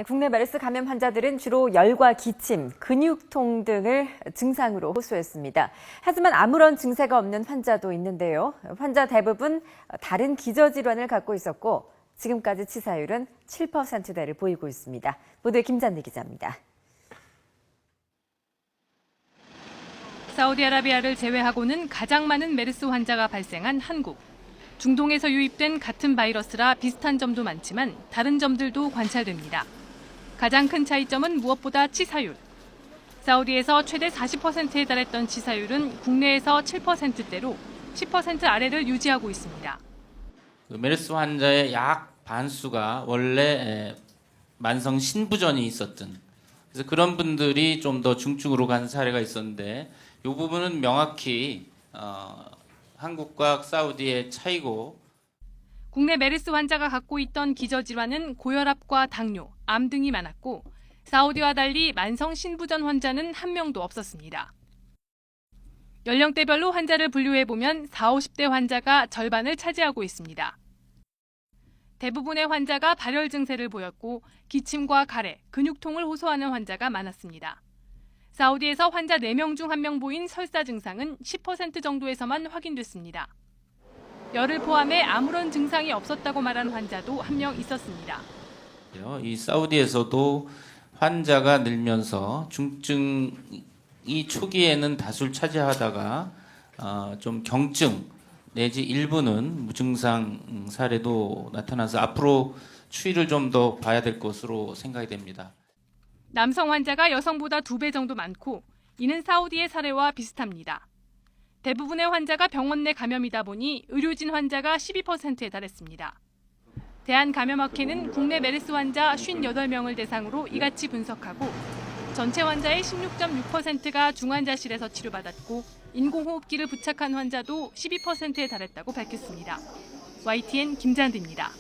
국내 메르스 감염 환자들은 주로 열과 기침, 근육통 등을 증상으로 호소했습니다. 하지만 아무런 증세가 없는 환자도 있는데요. 환자 대부분 다른 기저질환을 갖고 있었고 지금까지 치사율은 7%대를 보이고 있습니다. 보도에 김잔디 기자입니다. 사우디아라비아를 제외하고는 가장 많은 메르스 환자가 발생한 한국. 중동에서 유입된 같은 바이러스라 비슷한 점도 많지만 다른 점들도 관찰됩니다. 가장 큰 차이점은 무엇보다 치사율. 사우디에서 최대 40%에 달했던 치사율은 국내에서 7%대로 10% 아래를 유지하고 있습니다. 메르스 환자의 약 반수가 원래 만성 신부전이 있었던, 그래서 그런 분들이 좀 더 중증으로 간 사례가 있었는데 이 부분은 명확히 한국과 사우디의 차이고, 국내 메르스 환자가 갖고 있던 기저질환은 고혈압과 당뇨, 암 등이 많았고 사우디와 달리 만성 신부전 환자는 한 명도 없었습니다. 연령대별로 환자를 분류해보면 40, 50대 환자가 절반을 차지하고 있습니다. 대부분의 환자가 발열 증세를 보였고 기침과 가래, 근육통을 호소하는 환자가 많았습니다. 사우디에서 환자 4명 중 1명 보인 설사 증상은 10% 정도에서만 확인됐습니다. 열을 포함해 아무런 증상이 없었다고 말한 환자도 1명 있었습니다. 이 사우디에서도 환자가 늘면서 중증이 초기에는 다수를 차지하다가 좀 경증 내지 일부는 무증상 사례도 나타나서 앞으로 추이를 좀 더 봐야 될 것으로 생각이 됩니다. 남성 환자가 여성보다 2배 정도 많고 이는 사우디의 사례와 비슷합니다. 대부분의 환자가 병원 내 감염이다 보니 의료진 환자가 12%에 달했습니다. 대한감염학회는 국내 메르스 환자 58명을 대상으로 이같이 분석하고 전체 환자의 16.6%가 중환자실에서 치료받았고 인공호흡기를 부착한 환자도 12%에 달했다고 밝혔습니다. YTN 김잔디입니다.